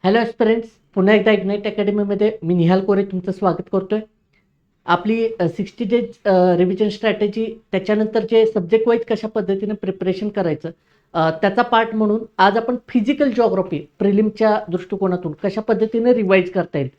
Hello एस्पिरंट्स, पुन्हा एकदा ignite अकॅडमीमध्ये मी निहाल कोरे तुमचं स्वागत करतोय. आपली 60 डेज रिव्हिजन स्ट्रॅटेजी, त्याच्यानंतर जे सब्जेक्ट वाईज कशा पद्धतीने प्रिपरेशन करायचं त्याचा पार्ट म्हणून आज आपण फिजिकल जॉग्राफी प्रिलिमच्या दृष्टिकोनातून कशा पद्धतीने रिवाईज करता येईल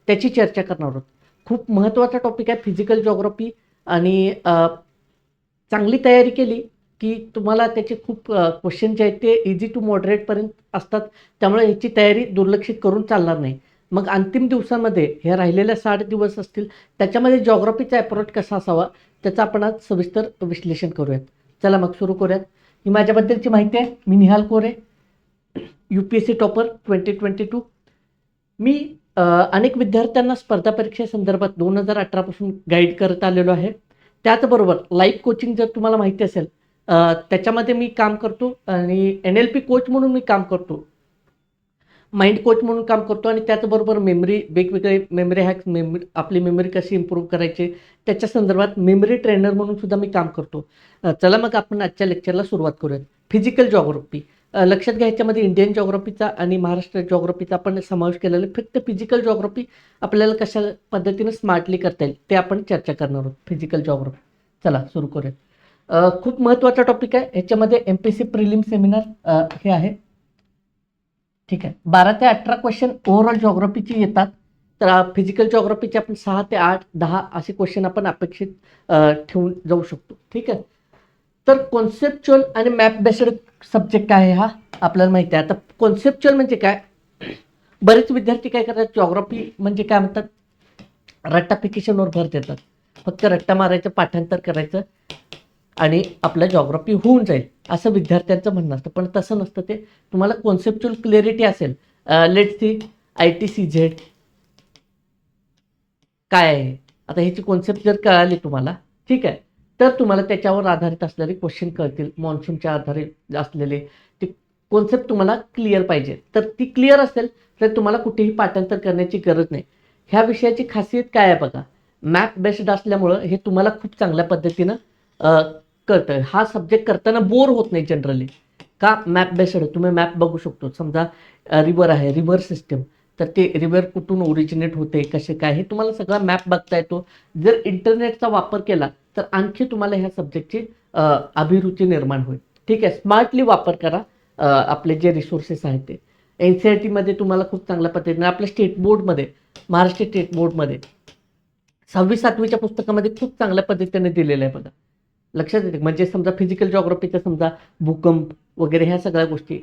त्याची चर्चा करणार आहोत. खूप महत्त्वाचा टॉपिक आहे फिजिकल जॉग्राफी आणि चांगली तयारी केली की तुम्हाला त्याचे खूप क्वेश्चन जे आहेत ते इझी टू मॉडरेटपर्यंत असतात. त्यामुळे ह्याची तयारी दुर्लक्षित करून चालणार नाही. मग अंतिम दिवसामध्ये ह्या राहिलेल्या 60 दिवस असतील, त्याच्यामध्ये जॉग्राफीचा अप्रोच कसा असावा त्याचं आपण आज सविस्तर विश्लेषण करूयात. चला मग सुरू करूयात. ही माझ्याबद्दलची माहिती आहे. मी निहाल कोरे, UPSC टॉपर 2022. मी अनेक विद्यार्थ्यांना स्पर्धा परीक्षेसंदर्भात 2018 पासून गाईड करत आलेलो आहे. त्याचबरोबर लाईफ कोचिंग जर तुम्हाला माहिती असेल त्याच्यामध्ये मी काम करतो आणि NLP कोच म्हणून मी काम करतो, माइंड कोच म्हणून काम करतो आणि त्याचबरोबर मेमरी, वेगवेगळे मेमरी हॅक्स, आपली मेमरी कशी इम्प्रूव्ह करायची त्याच्या संदर्भात मेमरी ट्रेनर म्हणून सुद्धा मी काम करतो. चला मग आपण आजच्या लेक्चरला सुरुवात करूयात. फिजिकल जॉग्राफी लक्षात घ्या, ह्याच्यामध्ये इंडियन जॉग्राफीचा आणि महाराष्ट्र जॉग्राफीचा आपण समावेश केलेला आहे. फक्त फिजिकल जॉग्राफी आपल्याला कशा पद्धतीने स्मार्टली करता येईल ते आपण चर्चा करणार आहोत. फिजिकल जॉग्राफी, चला सुरू करूयात. खूप महत्त्वाचा टॉपिक आहे. ह्याच्यामध्ये MPSC प्रिलिम सेमिनार हे आहे. ठीक आहे, 12 ते 18 क्वेश्चन ओव्हरऑल जॉग्राफीची येतात. तर फिजिकल जॉग्राफीचे आपण 6 ते 8, 10 असे क्वेश्चन आपण अपेक्षित ठेवून जाऊ शकतो. ठीक आहे, तर कॉन्सेप्च्युअल आणि मॅप बेस्ड सब्जेक्ट आहे हा, आपल्याला माहिती आहे. आता कॉन्सेप्च्युअल म्हणजे काय, बरेच विद्यार्थी काय करतात, जॉग्राफी म्हणजे काय म्हणतात, रट्टाफिकेशनवर भर देतात. फक्त रट्टा मारायचं, पाठांतर करायचं आणि आपलं जॉग्राफी होऊन जाईल असं विद्यार्थ्यांचं म्हणणं असतं. पण तसं नसतं. ते तुम्हाला कॉन्सेप्च्युअल क्लॅरिटी असेल, लेट्स सी ITCZ काय आहे, आता ह्याची कॉन्सेप्ट जर कळाली तुम्हाला, ठीक आहे, तर तुम्हाला त्याच्यावर आधारित असलेले क्वेश्चन कळतील. मॉन्सूनच्या आधारित असलेले ते कॉन्सेप्ट तुम्हाला क्लिअर पाहिजे. तर ती क्लिअर असेल तर तुम्हाला कुठेही पाठांतर करण्याची गरज नाही. ह्या विषयाची खासियत काय आहे बघा, मॅप बेस्ड असल्यामुळं हे तुम्हाला खूप चांगल्या पद्धतीनं कळतं. हा सब्जेक्ट करताना बोर होत नाही जनरली. का, मॅप बेस्ड तुम्ही मॅप बघू शकतो. समजा रिव्हर आहे, रिव्हर सिस्टम, तर ते रिव्हर कुठून ओरिजिनेट होते, कसे काय, हे तुम्हाला सगळा मॅप बघता येतो. जर इंटरनेटचा वापर केला तर आणखी तुम्हाला ह्या सब्जेक्टची अभिरुची निर्माण होईल. ठीक आहे, स्मार्टली वापर करा आपले जे रिसोर्सेस आहेत ते. NCERTमध्ये तुम्हाला खूप चांगल्या पद्धतीने, आपल्या स्टेट बोर्डमध्ये, महाराष्ट्र स्टेट बोर्डमध्ये 6वी 7वीच्या पुस्तकामध्ये खूप चांगल्या पद्धतीने दिलेलं आहे बघा. लक्षात येते. म्हणजे समजा फिजिकल जॉग्राफीचं समजा भूकंप वगैरे ह्या सगळ्या गोष्टी,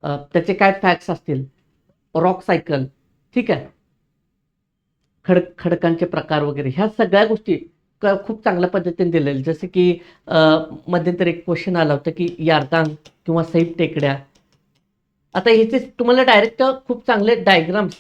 त्याचे काय फॅक्ट्स असतील, रॉक सायकल, ठीक आहे, खडकांचे प्रकार वगैरे, ह्या सगळ्या गोष्टी खूप चांगल्या पद्धतीने दिलेल्या. जसे की मध्यंतरी एक क्वेश्चन आला होता की यारदांग किंवा सैफ टेकड्या. आता ह्याचे तुम्हाला डायरेक्ट खूप चांगले डायग्राम्स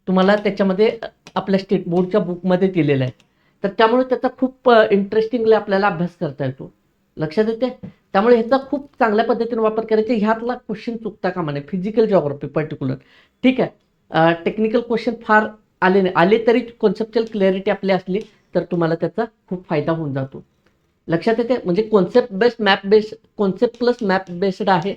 तुम्हाला त्याच्यामध्ये आपल्या स्टेट बोर्डच्या बुकमध्ये दिलेलं आहे. तर त्यामुळे त्याचा खूप इंटरेस्टिंगली आपल्याला अभ्यास करता येतो. लक्षात येते. त्यामुळे ह्याचा खूप चांगल्या पद्धतीने वापर करायचा. ह्यातला क्वेश्चन चुकता कामा नये, फिजिकल जॉग्राफी पर्टिक्युलर. ठीक आहे, टेक्निकल क्वेश्चन फार आले नाही, आले तरी कॉन्सेप्च्युअल क्लॅरिटी आपली असली तर तुम्हाला त्याचा खूप फायदा होऊन जातो. लक्षात येते. म्हणजे concept based, map based, concept plus map based आहे,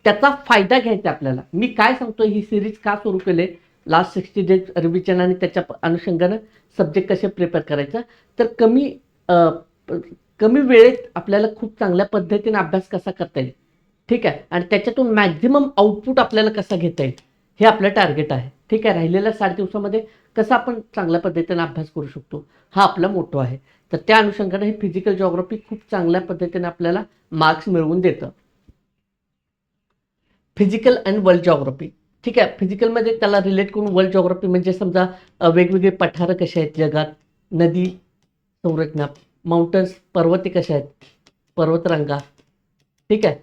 त्याचा फायदा घ्यायचा आपल्याला. मी काय सांगतो, ही सिरीज का सुरू केले, लास्ट 60 डेज रिव्हिजन आणि त्याच्या अनुषंगानं सब्जेक्ट कसे प्रिपेअर करायचं, तर कमी वेळेत आपल्याला खूप चांगल्या पद्धतीने अभ्यास कसा करता येईल, ठीक आहे, आणि त्याच्यातून मॅक्झिमम आउटपुट आपल्याला कसा घेता येईल, हे आपलं टार्गेट आहे. ठीक आहे, राहिलेल्या 60 दिवसामध्ये कसं आपण चांगल्या पद्धतीने अभ्यास करू शकतो, हा आपला मोठो आहे. तर त्या अनुषंगाने हे फिजिकल जॉग्राफी खूप चांगल्या पद्धतीने आपल्याला मार्क्स मिळवून देतं. फिजिकल अँड वर्ल्ड जॉग्राफी, ठीक आहे. फिजिकलमध्ये त्याला रिलेट करून वर्ल्ड जॉग्राफी म्हणजे समजा वेगवेगळे पठारं कसे आहेत जगात, नदी संरचना, माउंटन्स, पर्वते कशा आहेत, पर्वतरांगा, ठीक आहे.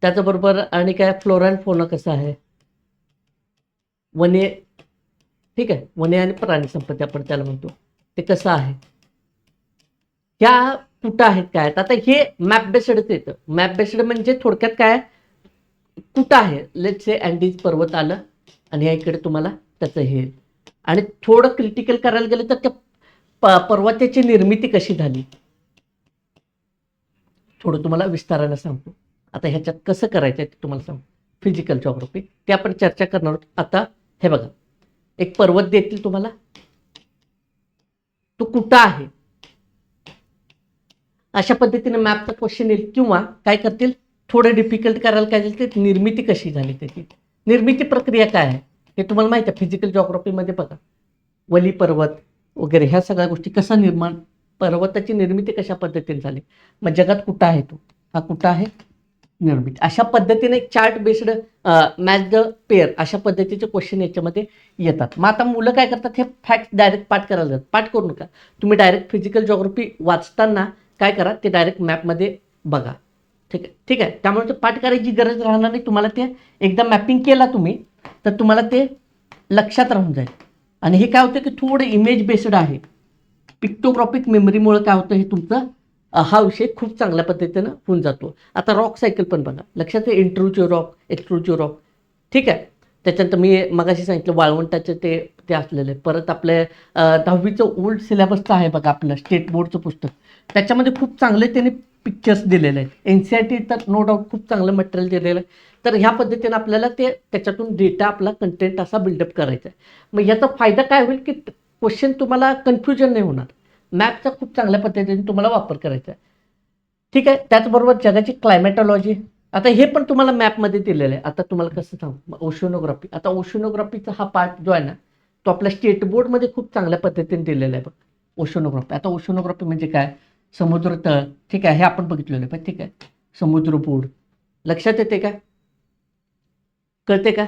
त्याचबरोबर आणि काय, फ्लोरा अँड फौना कसं आहे, वने, ठीक आहे, वने आणि प्राणी संपत्ती आपण त्याला म्हणतो, ते कसं आहे, ह्या कुठं आहेत, काय आहेत. आता हे मॅप बेस्डच येतं. मॅप बेस्ड म्हणजे थोडक्यात काय, कुठं आहे, लेट्स से अँडीज पर्वत आलं आणि ह्या इकडे तुम्हाला त्याचं हे, आणि थोडं क्रिटिकल करायला गेलं तर त्या पर्वताची निर्मिती कशी झाली, थोडं तुम्हाला विस्तारानं सांगतो. आता ह्याच्यात कसं करायचं आहे ते तुम्हाला सांगतो. फिजिकल जॉग्राफी, ते आपण चर्चा करणार आहोत. आता हे बघा, एक पर्वत देतील तुम्हाला, तो कुठं आहे अशा पद्धतीने मॅपचा क्वेश्चन येईल. किंवा काय करतील, थोडं डिफिकल्ट करायला काय जाईल, ते निर्मिती कशी झाली, त्याची निर्मिती प्रक्रिया काय आहे हे तुम्हाला माहिती आहे. फिजिकल जॉग्राफीमध्ये बघा, वली पर्वत वगैरे ह्या सगळ्या गोष्टी कसा निर्माण, पर्वताची निर्मिती कशा पद्धतीने झाली, मग जगात कुठं आहे तो, हा कुठं आहे निर्मिती, अशा पद्धतीने एक chart based match the pair अशा पद्धतीचे क्वेश्चन याच्यामध्ये येतात. मग आता मुलं काय करतात, हे फॅक्ट डायरेक्ट पाठ करायला जातात. पाठ करू नका तुम्ही, डायरेक्ट फिजिकल जॉग्राफी वाचताना काय करा, ते डायरेक्ट मॅपमध्ये बघा. ठीक आहे, ठीक आहे. त्यामुळे ते पाठ करायची गरज राहणार नाही तुम्हाला. ते एकदा मॅपिंग केला तुम्ही तर तुम्हाला ते लक्षात राहून जाईल. आणि हे काय होतं की थोडं इमेज बेस्ड आहे, पिक्टोग्राफिक मेमरीमुळे काय होतं, हे तुमचं हा विषय खूप चांगल्या पद्धतीनं होऊन जातो. आता रॉक सायकल पण बघा, लक्षात आहे, इंट्रुजिव्ह रॉक, एक्सट्रुजिव्ह रॉक. ठीक आहे. त्याच्यानंतर मी मगाशी सांगितलं वाळवंटाचं ते ते असलेलं आहे. परत आपल्या 10वीचं ओल्ड सिलेबसचं आहे बघा, आपलं स्टेट बोर्डचं पुस्तक, त्याच्यामध्ये खूप चांगले त्यांनी पिक्चर्स दिलेले आहेत. NCERT तर नो डाऊट खूप चांगलं मटेरियल दिलेलं आहे. तर ह्या पद्धतीने आपल्याला ते त्याच्यातून डेटा, आपला कंटेंट असा बिल्डअप करायचा आहे. मग याचा फायदा काय होईल की क्वेश्चन तुम्हाला कन्फ्युजन नाही होणार. मॅपचा खूप चांगल्या पद्धतीने तुम्हाला वापर करायचा आहे. ठीक आहे. त्याचबरोबर जगाची क्लायमेटॉलॉजी, आता हे पण तुम्हाला मॅपमध्ये दिलेलं आहे. आता तुम्हाला कसं सांगू, ओशनोग्राफी, आता ओशनोग्राफीचा हा पार्ट जो आहे ना, तो आपल्या स्टेट बोर्डमध्ये खूप चांगल्या पद्धतीने दिलेला आहे बघ, ओशनोग्राफी. आता ओशनोग्राफी म्हणजे काय, समुद्र तळ, ठीक आहे, हे आपण बघितलेलं आहे. पण ठीक आहे, समुद्र बुड, लक्षात येते का, कळते का,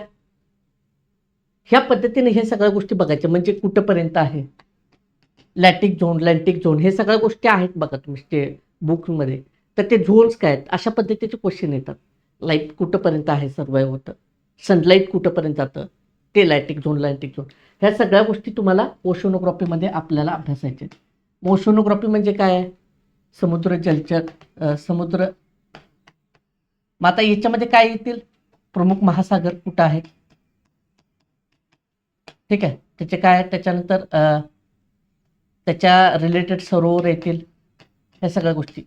ह्या पद्धतीने हे सगळ्या गोष्टी बघायच्या. म्हणजे कुठंपर्यंत आहे लॅटिक झोन, लँटिक झोन, हे सगळ्या गोष्टी आहेत बघा तुम्ही ते बुकमध्ये. तर ते झोन्स काय आहेत अशा पद्धतीचे क्वेश्चन येतात. लाईट कुठंपर्यंत आहे सर्वाईव्ह होतं, सनलाईट कुठंपर्यंत जातं, ते लॅटिक झोन, लँटिक झोन, ह्या सगळ्या गोष्टी तुम्हाला ओशनोग्राफीमध्ये आपल्याला अभ्यासायच्या. ओशनोग्राफी म्हणजे काय आहे, समुद्र जलचर, समुद्र. मग आता याच्यामध्ये काय येतील, प्रमुख महासागर कुठं आहे, ठीक आहे, त्याचे काय, त्याच्यानंतर त्याच्या रिलेटेड सरोवर येतील, ह्या सगळ्या गोष्टी.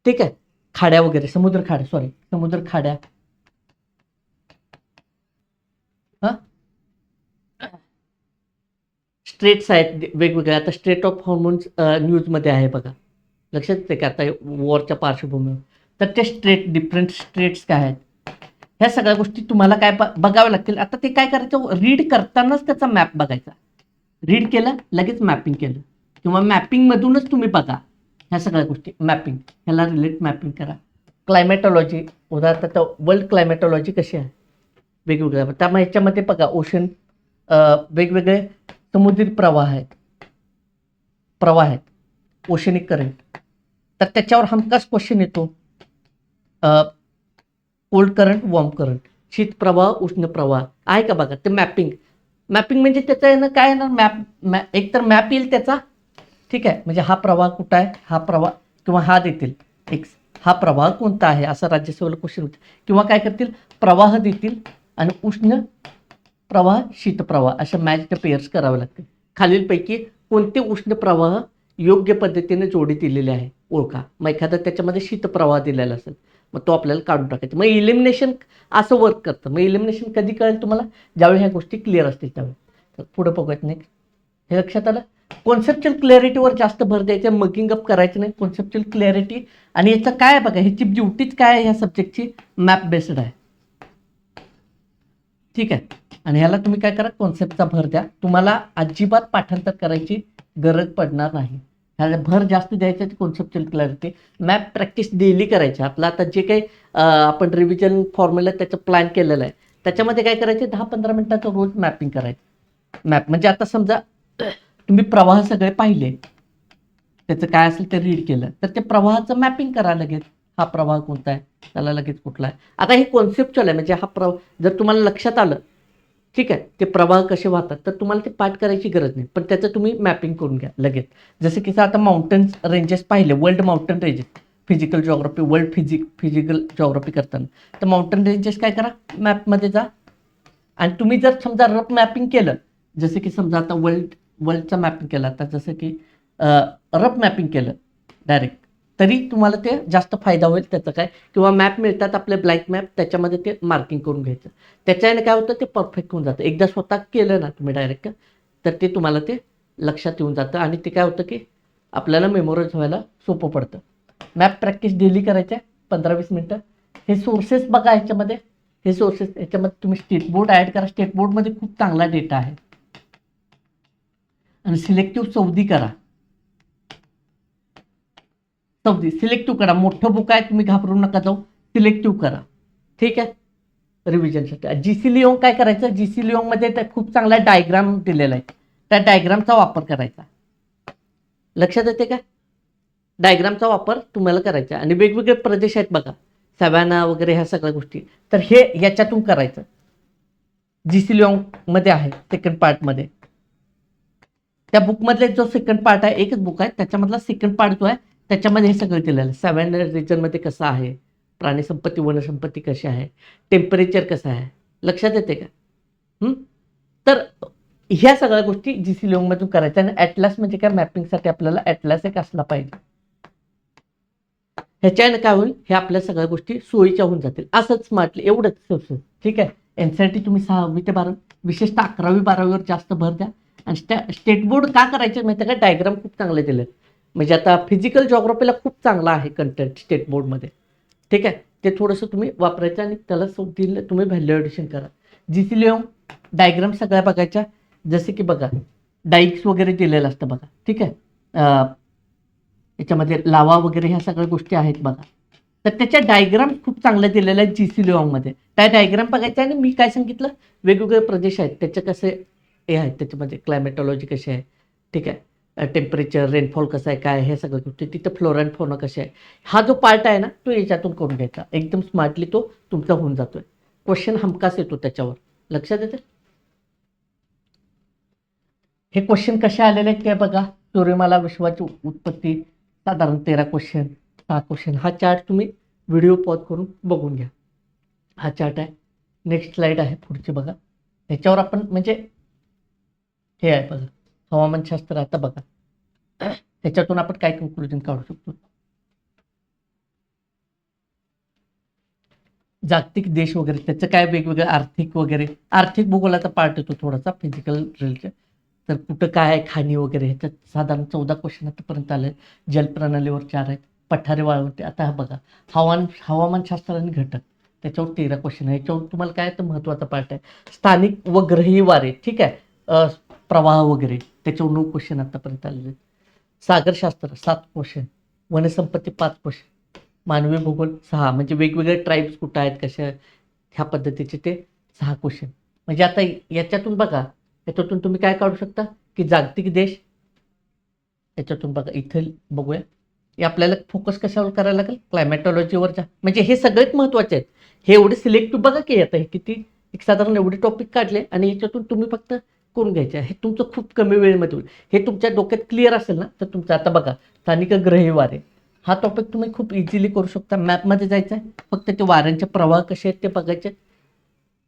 ठीक आहे. खाड्या वगैरे, समुद्र खाड्या, सॉरी समुद्र खाड्या, हा स्ट्रेट्स आहेत वेगवेगळ्या. आता स्ट्रेट ऑफ हॉर्मोन्स न्यूजमध्ये आहे बघा, लक्षात येते का, आता वॉरच्या पार्श्वभूमीवर. तर ते डिफरंट स्ट्रेट्स काय आहेत, ह्या सगळ्या गोष्टी तुम्हाला काय बघाव्या लागतील. आता ते काय करायचं, रीड करतानाच त्याचा मॅप बघायचा. रीड केलं लगेच मॅपिंग केलं, किंवा मॅपिंगमधूनच तुम्ही बघा ह्या सगळ्या गोष्टी. मॅपिंग, ह्याला रिलेट मॅपिंग करा. क्लायमेटॉलॉजी, उदाहरणार्थ वर्ल्ड क्लायमेटॉलॉजी कशी आहे, वेगवेगळ्या. त्यामुळे ह्याच्यामध्ये बघा ओशन, वेगवेगळे समुद्री प्रवाह आहेत, ओशनिक करंट. तर त्याच्यावर हमखास क्वेश्चन येतो, कोल्ड करंट, वॉर्म करंट, शीत प्रवाह, उष्ण प्रवाह आहे का बघा. ते मॅपिंग, मॅपिंग म्हणजे त्याचं आहे ना, काय आहे ना, एक तर मॅप येईल त्याचा, ठीक आहे, म्हणजे हा प्रवाह कुठं आहे, हा प्रवाह, किंवा हा देतील एक्स, हा प्रवाह कोणता आहे असं राज्यसभेला क्वेश्चन होते. किंवा काय करतील, प्रवाह देतील आणि उष्ण प्रवाह, शीत प्रवाह अशा मॅच द पेअर्स करावे लागतील. खालीलपैकी कोणते उष्ण प्रवाह योग्य पद्धतीने जोडी दिलेले आहे ओळखा. मग एखादा त्याच्यामध्ये शीत प्रवाह दिलेला असेल, मग तो आपल्याला काढून टाकायचा. मग इलिमिनेशन असं वर्क करतं. मग इलिमिनेशन कधी कळेल तुम्हाला, ज्यावेळी ह्या गोष्टी क्लिअर असतील त्यावेळी. तर पुढे बघूयात नेक्स्ट. हे लक्षात आलं, कॉन्सेप्च्युअल क्लॅरिटीवर जास्त भर द्यायचं, मगिंग अप करायचं नाही, कॉन्सेप्च्युअल क्लॅरिटी. आणि याचं काय आहे बघा, ह्याची ब्युटीच काय आहे, ह्या सब्जेक्टची मॅप बेस्ड आहे, ठीक आहे. आणि ह्याला तुम्ही काय करा, कॉन्सेप्टचा भर द्या, तुम्हाला अजिबात पाठांतर करायची गरज पडणार नाही. ह्याला भर जास्त द्यायचा, conceptual clarity. Map practice daily करायची. आपलं आता जे काही आपण रिव्हिजन फॉर्म्युला त्याचं प्लॅन केलेलं आहे, त्याच्यामध्ये काय करायचे, 10-15 मिनिटाचं रोज मॅपिंग करायचं. मॅप म्हणजे आता समजा तुम्ही प्रवाह सगळे पाहिले, त्याचं काय असेल ते रीड केलं, तर ते प्रवाहाचं मॅपिंग करा लगेच. हा प्रवाह कोणता आहे, त्याला लगेच कुठला आहे. आता हे कॉन्सेप्च्युअल आहे, म्हणजे हा जर तुम्हाला लक्षात आलं, ठीक आहे, ते प्रवाह कसे वाहतात, तर तुम्हाला ते पाठ करायची गरज नाही, पण त्याचं तुम्ही मॅपिंग करून घ्या लगेच. जसं की आता माउंटन्स रेंजेस पाहिले, world mountain ranges, physical geography, world physical geography करताना, तर माउंटन रेंजेस काय करा, मॅपमध्ये जा. आणि तुम्ही जर समजा रफ मॅपिंग केलं, जसं की समजा आता वर्ल्डचं मॅपिंग केलं, आता जसं की रफ मॅपिंग केलं डायरेक्ट, तरी तुम्हाला ते जास्त फायदा होईल त्याचा काय, किंवा मॅप मिळतात आपले ब्लँक मॅप, त्याच्यामध्ये ते मार्किंग करून घ्यायचं. त्याच्याने काय होतं, ते परफेक्ट होऊन जातं. एकदा स्वतः केलं ना तुम्ही डायरेक्ट, तर ते तुम्हाला ते लक्षात येऊन जातं आणि ते काय होतं की आपल्याला मेमोराईज व्हायला सोपं पडतं. मॅप प्रॅक्टिस डेली करायचं आहे 15-20 मिनटं. हे सोर्सेस बघा ह्याच्यामध्ये, हे सोर्सेस ह्याच्यामध्ये तुम्ही स्टेट बोर्ड ॲड करा. स्टेट बोर्डमध्ये खूप चांगला डेटा आहे. आणि सिलेक्टिव्ह 14 करा. 14 सिलेक्टिव्ह करा. मोठं बुक आहे, तुम्ही घाबरू नका जाऊ, सिलेक्टिव्ह करा. ठीक आहे, रिव्हिजनसाठी. जीसी लिओंग काय करायचं, जीसी लिओंगमध्ये खूप चांगला डायग्राम दिलेला आहे, त्या डायग्रामचा वापर करायचा. लक्षात येते का? डायग्रामचा वापर तुम्हाला करायचा. आणि वेगवेगळे प्रदेश आहेत बघा, सॅव्हाना वगैरे ह्या सगळ्या गोष्टी, तर हे याच्यातून करायचं. जीसी लिओंगमध्ये आहे सेकंड पार्टमध्ये. त्या बुकमधले जो सेकंड पार्ट आहे, एकच बुक आहे, त्याच्यामधला सेकंड पार्ट जो आहे त्याच्यामध्ये हे सगळं दिलेलं आहे. सॅव्हाना रिजनमध्ये कसं आहे, प्राणीसंपत्ती वनसंपत्ती कशी आहे, टेम्परेचर कसं आहे, लक्षात येते का? तर ह्या सगळ्या गोष्टी जीसी लिओंगमधून करायच्या. आणि ॲटलास म्हणजे काय, मॅपिंगसाठी आपल्याला ॲटलास एक असला पाहिजे. ह्याच्याने काय होईल, हे आपल्या सगळ्या गोष्टी सोयीच्या होऊन जातील. असंच स्मार्टली एवढंच. ठीक आहे. एनसीईआरटी तुम्ही 6वी ते 12वी, विशेषतः 11वी-12वीवर जास्त भर द्या. आणि स्टेट बोर्ड का करायचे माहिती आहे का, डायग्राम खूप चांगले दिले. म्हणजे आता फिजिकल जॉग्राफीला खूप चांगला आहे कंटेंट स्टेट बोर्डमध्ये. ठीक आहे, ते थोडंसं तुम्ही वापरायचं आणि त्याला दिलं तुम्ही व्हॅल्युएशन करा. जीसी लिओंग डायग्राम सगळ्या बघायच्या. जसे की बघा, डाईक्स वगैरे दिलेलं असतं बघा. ठीक आहे, याच्यामध्ये लावा वगैरे ह्या सगळ्या गोष्टी आहेत बघा. तर त्याच्या डायग्राम खूप चांगल्या दिलेल्या आहेत जीसी लिओंगमध्ये. त्या डायग्राम बघायच्या. आणि मी काय सांगितलं, वेगवेगळे प्रदेश आहेत त्याचे कसे हे आहेत, त्याच्यामध्ये क्लायमेटॉलॉजी कशी आहे, ठीक आहे, टेम्परेचर, रेनफॉल कसं आहे, काय हे सगळ्या गोष्टी, तिथं फ्लोरा अँड फौना कसे आहे, हा जो पार्ट आहे ना तो याच्यातून करून घ्यायचा. एकदम स्मार्टली तो तुमचा होऊन जातोय. क्वेश्चन हमखास येतो त्याच्यावर. लक्षात येते? हे क्वेश्चन कसे आलेले आहेत काय बघा. सूर्यमाला विश्वाची उत्पत्ती, साधारण 13 क्वेश्चन, 6 क्वेश्चन. हा चार्ट तुम्ही व्हिडिओ पॉज करून बघून घ्या. हा चार्ट आहे. नेक्स्ट स्लाइड आहे पुढची बघा. ह्याच्यावर आपण म्हणजे हे आहे बघा, हवामानशास्त्र. आता बघा ह्याच्यातून आपण काय कन्क्लुजन काढू शकतो. जागतिक देश वगैरे त्याचं काय वेगवेगळं आर्थिक वगैरे, आर्थिक भूगोलाचा पार्ट येतो थोडासा, फिजिकल रिलेटेड. तर कुठं काय आहे खाणी वगैरे, ह्याच्यात साधारण 14 क्वेश्चन आतापर्यंत आले. जलप्रणालीवर 4 आहेत. पठारे वाळवंटे. आता हा बघा, हवामानशास्त्र आणि घटक, त्याच्यावर 13 क्वेश्चन आहे. याच्यावर तुम्हाला काय तर महत्त्वाचा पार्ट आहे, स्थानिक व ग्रही वारे. ठीक आहे, प्रवाह वगैरे, त्याच्यावर 9 क्वेश्चन आतापर्यंत आलेले. सागरशास्त्र 7 क्वेश्चन, वनसंपत्ती 5 क्वेश्चन, मानवी भूगोल 6, म्हणजे वेगवेगळे ट्राईब्स कुठं आहेत कशा, ह्या पद्धतीचे ते 6 क्वेश्चन. म्हणजे आता याच्यातून बघा, याच्यातून तुम्ही काय काढू शकता की जागतिक देश. याच्यातून बघा इथं बघूया, हे आपल्याला फोकस कशावर करायला लागेल, क्लायमॅटॉलॉजीवरच्या. म्हणजे हे सगळेच महत्त्वाचे आहेत. हे एवढे सिलेक्टिव्ह बघा की आता हे किती, एक साधारण एवढे टॉपिक काढले आणि याच्यातून तुम्ही फक्त करून घ्यायचे. हे तुमचं खूप कमी वेळेमध्ये होईल. हे तुमच्या डोक्यात क्लिअर असेल ना तर तुमचं. आता बघा, स्थानिक ग्रही वारे, हा टॉपिक तुम्ही खूप इझिली करू शकता. मॅपमध्ये जायचं आहे, फक्त ते वाऱ्यांचे प्रवाह कसे आहेत ते बघायचे.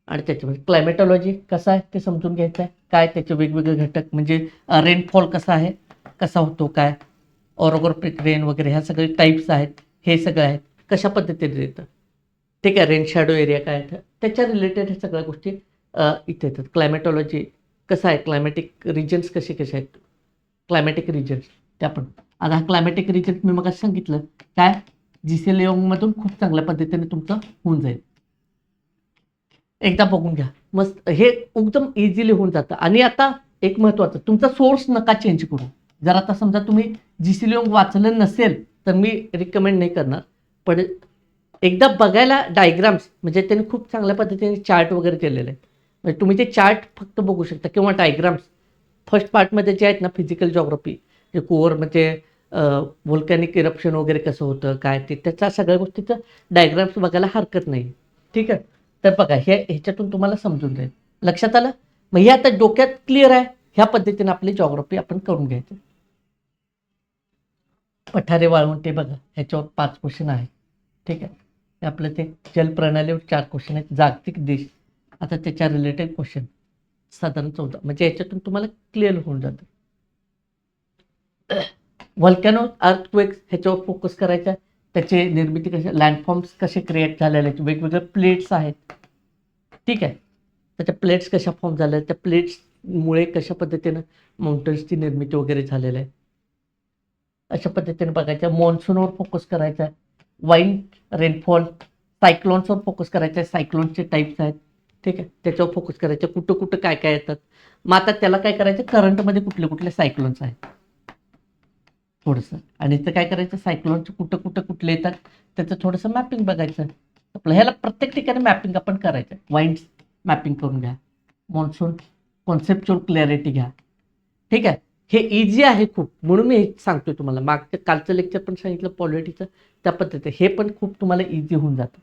आणि त्याच्यामध्ये क्लायमेटॉलॉजी कसं आहे ते समजून घ्यायचं आहे. काय त्याचे वेगवेगळे घटक, म्हणजे रेनफॉल कसा आहे, कसा होतो, काय ऑरोग्राफिक रेन वगैरे ह्या सगळे टाईप्स आहेत. हे सगळं आहेत, कशा पद्धतीने येतं. ठीक आहे, रेन शॅडो एरिया काय आहे त्याच्या रिलेटेड ह्या सगळ्या गोष्टी इथे येतात. क्लायमेटॉलॉजी कसं आहे, क्लायमॅटिक रिजन्स कसे कसे आहेत, क्लायमॅटिक रिजन्स त्या पण. आता हा क्लायमॅटिक रिजन मी मग सांगितलं काय, जीसी लिओंगमधून खूप चांगल्या पद्धतीने तुमचं होऊन जाईल. एकदा बघून घ्या, मस्त. हे एकदम इझिली होऊन जातं. आणि आता एक महत्त्वाचं, तुमचा सोर्स नका चेंज करू. जर आता समजा तुम्ही जीसी लिओंग वाचलं नसेल तर मी रिकमेंड नाही करणार. पण एकदा बघायला डायग्राम्स, म्हणजे त्यांनी खूप चांगल्या पद्धतीने चार्ट वगैरे केलेले आहे. म्हणजे तुम्ही ते चार्ट फक्त बघू शकता किंवा डायग्राम्स. फर्स्ट पार्टमध्ये जे आहेत ना, फिजिकल जॉग्राफी, जे कोअरमध्ये व्होल्कॅनिक इरप्शन वगैरे कसं होतं काय ते, त्याच्या सगळ्या गोष्टीचं डायग्राम्स बघायला हरकत नाही. ठीक आहे, तर बघा ह्याच्यातून तुम्हाला समजून जाईल. लक्षात आलं? मग हे आता डोक्यात क्लिअर आहे. ह्या पद्धतीने आपली जॉग्राफी आपण करून घ्यायचं. पठारे वाळवंटे बघा, ह्याच्यावर 5 क्वेश्चन आहेत. ठीक आहे, आपलं ते जलप्रणालीवर 4 क्वेश्चन आहेत. जागतिक देश, आता त्याच्या रिलेटेड क्वेश्चन साधारण 14. म्हणजे याच्यातून तुम्हाला क्लिअर होऊन जातं. व्हॉल्कॅनो अर्थक्वेक्स ह्याच्यावर फोकस करायचा, त्याची निर्मिती कशी, लँडफॉर्म्स कसे क्रिएट झालेले आहेत, वेगवेगळे प्लेट्स आहेत, ठीक आहे, त्याच्या प्लेट्स कशा फॉर्म झाल्या, त्या प्लेट्समुळे कशा पद्धतीनं माउंटन्सची निर्मिती वगैरे झालेलं आहे, अशा पद्धतीने बघायचं. मॉन्सूनवर फोकस करायचा आहे, वाईन रेनफॉल, सायक्लॉन्सवर फोकस करायचा आहे, सायक्लॉनचे टाईप्स आहेत, ठीक आहे, त्याच्यावर फोकस करायचं, कुठं कुठं काय काय येतात. मग आता त्याला काय करायचं, करंटमध्ये कुठले कुठले सायक्लॉन्स आहेत थोडंसं, आणि ते काय करायचं, सायक्लॉनचे कुठं कुठं कुठले येतात त्याचं थोडंसं मॅपिंग बघायचं आपलं. ह्याला प्रत्येक ठिकाणी मॅपिंग आपण करायचं. वाईन्स मॅपिंग करून घ्या, मॉन्सून कॉन्सेप्च्युअल क्लॅरिटी घ्या, ठीक आहे. हे इझी आहे खूप, म्हणून मी हे सांगतोय तुम्हाला. मागच्या कालचं लेक्चर पण सांगितलं पॉलिटीचं, त्या पद्धतीने हे पण खूप तुम्हाला इझी होऊन जातं,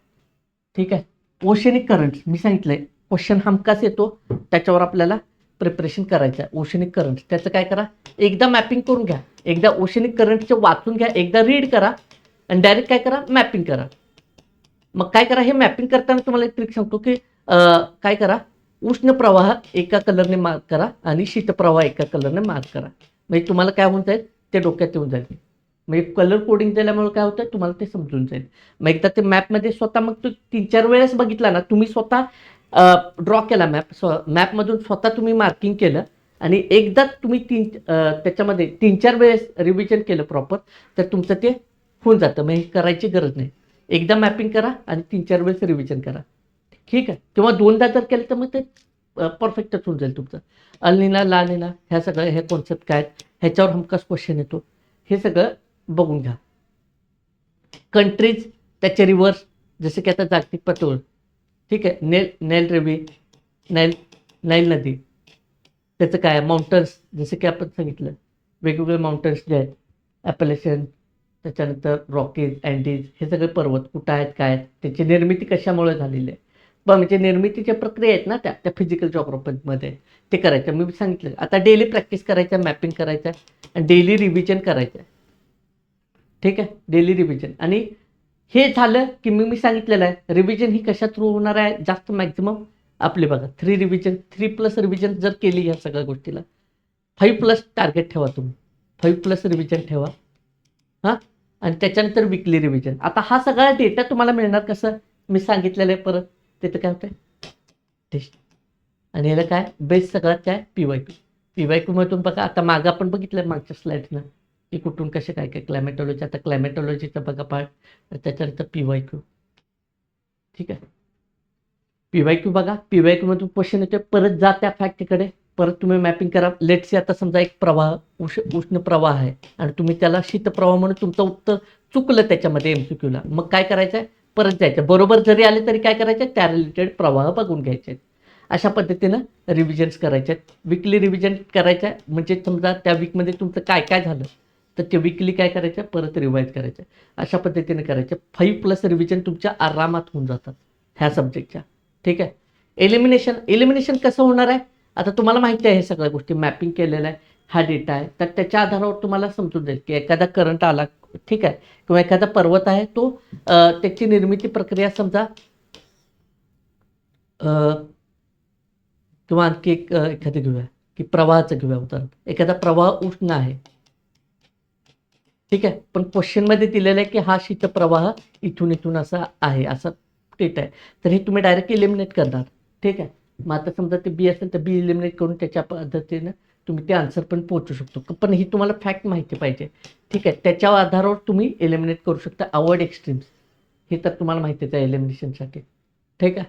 ठीक आहे. ओशनिक करंट्स मी सांगितलंय, क्वेश्चन हमखास येतो, त्याच्यावर आपल्याला प्रिपरेशन करायचं आहे. ओशनिक करंट्स त्याचं काय करा, एकदा मॅपिंग करून घ्या, एकदा ओशनिक करंटचे वाचून घ्या, एकदा रीड करा आणि डायरेक्ट काय करा, मॅपिंग करा. मग काय करा, हे मॅपिंग करताना तुम्हाला एक ट्रिक सांगतो की काय करा, उष्ण प्रवाह एका कलरने मार्क करा आणि शीतप्रवाह एका कलरने मार्क करा. म्हणजे तुम्हाला काय होऊन जाईल ते डोक्यात येऊन जाईल. म्हणजे कलर कोडिंग दिल्यामुळे काय होतं तुम्हाला ते समजून जाईल. मग एकदा ते मॅपमध्ये स्वतः मग तो 3-4 वेळेस बघितला ना, तुम्ही स्वतः ड्रॉ केला मॅप, मॅपमधून स्वतः तुम्ही मार्किंग केलं आणि एकदा तुम्ही त्याच्यामध्ये 3-4 वेळेस रिव्हिजन केलं प्रॉपर, तर तुमचं ते होऊन जातं. मग हे करायची गरज नाही, एकदा मॅपिंग करा आणि 3-4 वेळेस रिव्हिजन करा, ठीक आहे. किंवा 2दा जर केलं तर मग ते परफेक्टच होऊन जाईल तुमचं. अल्निना लानिना ह्या सगळ्या ह्या कॉन्सेप्ट काय आहेत, ह्याच्यावर हमखास क्वेश्चन येतो, हे सगळं बघून घ्या. कंट्रीज त्याचे रिव्हर्स, जसे की आता जागतिक पातळीवर, ठीक आहे, नेल रेवी, नाईल नदी, त्याचं काय, माउंटन्स जसे की आपण सांगितलं, वेगवेगळे माउंटन्स जे आहेत, ॲपलेशन, त्याच्यानंतर रॉकीज, अँडीज, हे सगळे पर्वत कुठं आहेत, काय आहेत, त्याची निर्मिती कशामुळे झालेली आहे. पण म्हणजे निर्मितीच्या प्रक्रिया आहेत ना, त्या फिजिकल जॉग्राफीमध्ये ते करायचं. मी सांगितलं आता डेली प्रॅक्टिस करायचं, मॅपिंग करायचं आणि डेली रिव्हिजन करायचं, ठीक आहे, डेली रिव्हिजन. आणि हे झालं की मी सांगितलेलं आहे, रिव्हिजन ही कशा थ्रू होणार आहे, जास्त मॅक्झिमम आपले बघा 3+ रिव्हिजन जर केली या सगळ्या गोष्टीला, 5+ टार्गेट ठेवा तुम्ही, 5+ रिव्हिजन ठेवा, हां. आणि त्याच्यानंतर विकली रिव्हिजन. आता हा सगळा डेटा तुम्हाला मिळणार कसं, मी सांगितलेलं आहे परत, तिथं काय होतं टेस्ट, आणि ह्याला काय बेस सगळ्यात काय PYQ मधून बघा. आता मागं आपण बघितलं मागच्या स्लाइड्सनं की कुठून कसे काय काय क्लायमेटॉलॉजी, आता क्लायमेटॉलॉजीचं बघा पार्ट, त्याच्यानंतर PYQ, ठीक आहे. PYQ बघा, PYQ मधून क्वेश्चन येतो, परत जा त्या फॅक्टकडे, परत तुम्ही मॅपिंग करा. लेट्स आता समजा एक प्रवाह उष्ण प्रवाह आहे आणि तुम्ही त्याला शीतप्रवाह म्हणून तुमचं उत्तर चुकलं त्याच्यामध्ये MCQला, मग काय करायचं आहे, परत जायचं, बरोबर जरी आले तरी काय करायचं, त्या रिलेटेड प्रवाह बघून घ्यायचे. अशा पद्धतीनं रिव्हिजन्स करायचे आहेत. विकली रिव्हिजन करायचं आहे, म्हणजे समजा त्या वीकमध्ये तुमचं काय काय झालं तर ते विकली काय करायचं, परत रिवाईज करायचं, अशा पद्धतीने करायचं. 5+ रिव्हिजन तुमच्या आरामात होऊन जातात ह्या सब्जेक्टच्या, ठीक आहे. एलिमिनेशन कसं होणार आहे, आता तुम्हाला माहिती आहे हे सगळ्या गोष्टी, मॅपिंग केलेलं आहे, हा डेटा आहे, तर त्याच्या आधारावर तुम्हाला समजून जाईल की एखादा करंट आला, ठीक आहे, किंवा एखादा पर्वत आहे तो त्याची निर्मिती प्रक्रिया समजा, किंवा आणखी एक एखादं घेऊया की प्रवाहाचं घेऊया उदाहरण, एखादा प्रवाह उष्ण आहे, ठीक आहे, पण क्वेश्चनमध्ये दिलेलं आहे की हा शीतप्रवाह इथून इथून असा आहे, असं डेटा आहे, तर हे तुम्ही डायरेक्ट इलिमिनेट करणार, ठीक आहे. मग आता समजा ते बी असेल तर बी इलिमिनेट करून त्याच्या पद्धतीनं तुम्ही ते आन्सर पण पोहोचू शकतो, पण ही तुम्हाला फॅक्ट माहिती पाहिजे, ठीक आहे. त्याच्या आधारावर तुम्ही एलिमिनेट करू शकता. अवॉइड एक्स्ट्रीम्स, हे तर तुम्हाला माहितीच आहे एलिमिनेशनसाठी, ठीक आहे.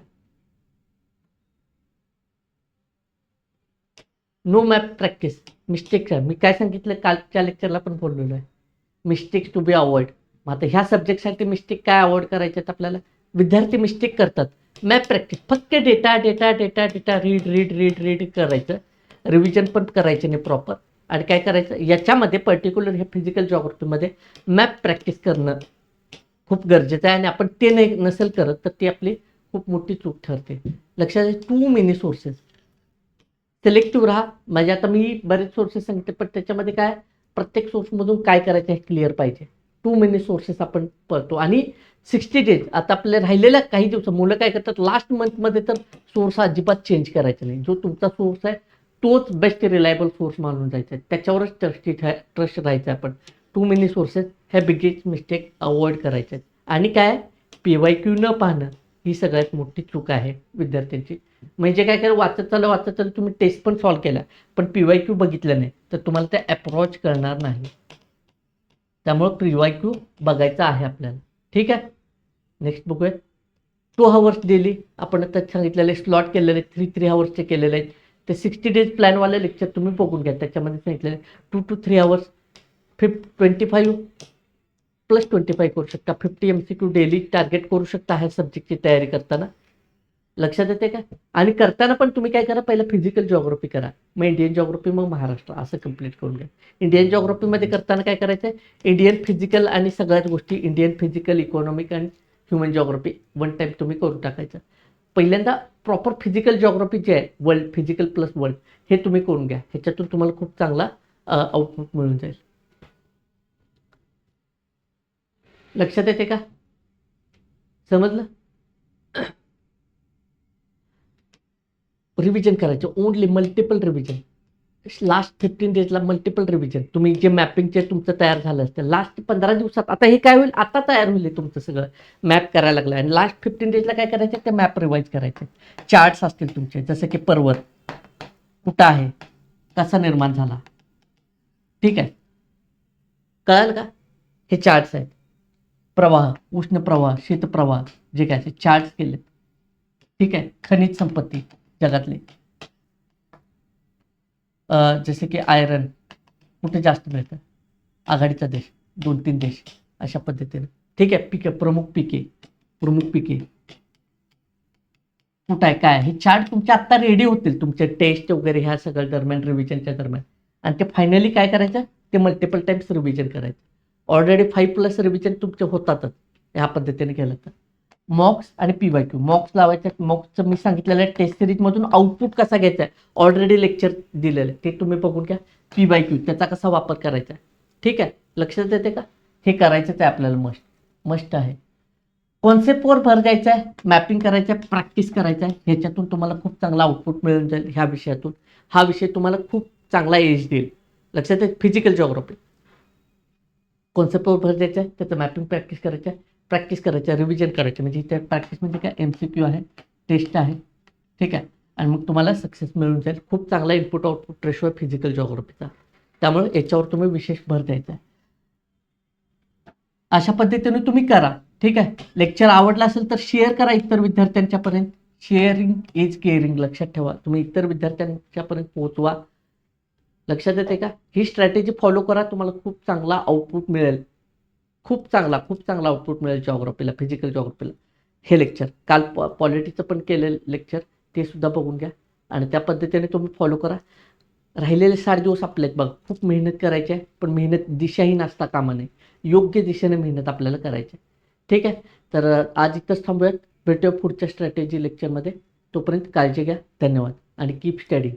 नो मॅप प्रॅक्टिस, मिस्टेक्स आहे, मी काय सांगितलं कालच्या लेक्चरला पण बोललेलो आहे, मिस्टेक्स टू बी अवॉइड. मग आता ह्या सब्जेक्टसाठी मिस्टेक काय अवॉइड करायचे आहेत आपल्याला, विद्यार्थी मिस्टेक करतात. मॅप प्रॅक्टिस फक्त data data data data read read read read करायचं, रिव्हिजन पण करायचं नाही प्रॉपर. आणि काय करायचं याच्यामध्ये पर्टिक्युलर हे फिजिकल जॉग्राफीमध्ये मॅप प्रॅक्टिस करणं खूप गरजेचं आहे, आणि आपण ते नाही नसेल करत तर ती आपली खूप मोठी चूक ठरते. लक्षात, टू मेनी सोर्सेस, सिलेक्टिव्ह राहा. म्हणजे आता मी बरेच सोर्सेस सांगितले, पण त्याच्यामध्ये काय प्रत्येक सोर्समधून काय करायचं हे क्लिअर पाहिजे. टू मेनी सोर्सेस आपण पळतो, आणि 60 डेज आता आपल्या राहिलेल्या काही दिवस मुलं काय करतात, लास्ट मंथमध्ये तर सोर्स अजिबात चेंज करायचा नाही. जो तुमचा सोर्स आहे तोच बेस्ट रिलायबल सोर्स मानून जायचा आहे, त्याच्यावरच ट्रस्ट राहायचं आपण. टू मेनी सोर्सेस, ह्या बिगेस्ट मिस्टेक अवॉइड करायच्या आहेत. आणि काय, PYQ न पाहणं ही सगळ्यात मोठी चूक आहे विद्यार्थ्यांची. म्हणजे काय काय वाचत चाललं तुम्ही टेस्ट पण सॉल्व्ह केला पण PYQ बघितलं नाही तर तुम्हाला ते अप्रोच करणार नाही. त्यामुळे PYQ बघायचा आहे आपल्याला. ठीक आहे, नेक्स्ट बघूया. 2 hours डेली आपण आता सांगितलेले स्लॉट केलेले 3 hours केलेले आहेत. ते 60 days प्लॅनवाले लेक्चर तुम्ही बघून घ्या. त्याच्यामध्ये सांगितलेले 2 to 3 hours 25 प्लस 25 करू शकता. 50 MCQ डेली टार्गेट करू शकता ह्या सब्जेक्टची तयारी करताना. लक्षात येते का? आणि करताना पण तुम्ही काय करा, पहिलं फिजिकल जिओग्राफी करा, मग इंडियन जिओग्राफी, मग महाराष्ट्र, असं कंप्लीट करून घ्या. इंडियन जिओग्राफीमध्ये करताना काय करायचं आहे, इंडियन फिजिकल आणि सगळ्याच गोष्टी, इंडियन फिजिकल, इकॉनॉमिक आणि ह्युमन जिओग्राफी वन टाईम तुम्ही करून टाकायचं. पहिल्यांदा प्रॉपर फिजिकल जिओग्राफी जे आहे, वर्ल्ड फिजिकल प्लस वर्ल्ड, हे तुम्ही करून घ्या. ह्याच्यातून तुम्हाला खूप चांगला आउटपुट मिळून जाईल. लक्षात येते का? समजलं? रिव्हिजन करायचं, ओनली मल्टिपल रिव्हिजन. लास्ट 15 डेजला मल्टिपल रिव्हिजन. तुम्ही जे मॅपिंगचे तुमचं तयार झालं असतं लास्ट 15 दिवसात, आता हे काय होईल, आता तयार होईल तुमचं सगळं मॅप करायला लागलं. आणि लास्ट 15 डेजला काय करायचं, ते मॅप रिवाईज करायचे. चार्ट्स असतील तुमचे, जसं की पर्वत कुठं आहे, कसा निर्माण झाला. ठीक आहे, कळाल का? हे चार्ट्स आहेत. प्रवाह, उष्ण प्रवाह, शीत प्रवाह, जे काय ते चार्ट्स केले. ठीक आहे, खनिज संपत्ती जगातली, जसे की आयरन कुठे जास्त मिळतं, आघाडीचा देश, 2-3 देश, अशा पद्धतीने. ठीक आहे, पिके, प्रमुख पिके कुठं आहे, काय, हे चार्ट तुमचे आत्ता रेडी होतील तुमचे टेस्ट वगैरे ह्या सगळं दरम्यान, रिव्हिजनच्या दरम्यान. आणि ते फायनली काय करायचं, ते मल्टिपल टाइम्स रिव्हिजन करायचं. ऑलरेडी 5+ रिव्हिजन तुमचे होतातच ह्या पद्धतीने केलं तर. मॉक्स आणि PYQ, मॉक्स लावायचं. मॉक्सचं मी सांगितलेलं आहे टेस्ट सिरीजमधून आउटपुट कसा घ्यायचा आहे, ऑलरेडी लेक्चर दिलेलं आहे, ते तुम्ही बघून घ्या. PYQ त्याचा कसा वापर करायचा आहे. ठीक आहे, लक्षात येते का? हे करायचंच आहे आपल्याला, मस्ट आहे. कॉन्सेप्टवर भर द्यायचा आहे, मॅपिंग करायचं आहे, प्रॅक्टिस करायचं आहे. ह्याच्यातून तुम्हाला खूप चांगला आउटपुट मिळून जाईल. ह्या विषयातून हा विषय तुम्हाला खूप चांगला एज देईल. लक्षात आहे, फिजिकल जिओग्राफी कॉन्सेप्टवर भर द्यायचा आहे, त्याचं मॅपिंग प्रॅक्टिस करायचं, रिव्हिजन करायचं. म्हणजे इथे प्रॅक्टिस म्हणजे काय, MCQ आहे, टेस्ट आहे. ठीक आहे, आणि मग तुम्हाला सक्सेस मिळून जाईल. खूप चांगला इनपुट आउटपुट रेशो आहे फिजिकल जिओग्राफीचा. त्यामुळे याच्यावर तुम्ही विशेष भर द्यायचा आहे. अशा पद्धतीने तुम्ही करा. ठीक आहे, लेक्चर आवडला असेल तर शेअर करा इतर विद्यार्थ्यांच्यापर्यंत. शेअरिंग इज केअरिंग, लक्षात ठेवा. तुम्ही इतर विद्यार्थ्यांच्यापर्यंत पोहोचवा. लक्षात येते का? ही स्ट्रॅटेजी फॉलो करा, तुम्हाला खूप चांगला आउटपुट मिळेल. खूप चांगला आउटपुट मिळेल जिओग्राफीला, फिजिकल जिओग्राफीला. हे लेक्चर काल पॉलिटिचं पण केलेलं लेक्चर, ते सुद्धा बघून घ्या आणि त्या पद्धतीने तुम्ही फॉलो करा. राहिलेले 60 दिवस आपले आहेत बघ. खूप मेहनत करायची आहे, पण मेहनत दिशाहीन असता कामा नये. योग्य दिशेने मेहनत आपल्याला करायची आहे. ठीक आहे, तर आज इथंच थांबूयात. भेटूया पुढच्या स्ट्रॅटेजी लेक्चरमध्ये. तोपर्यंत काळजी घ्या. धन्यवाद आणि कीप स्टडी.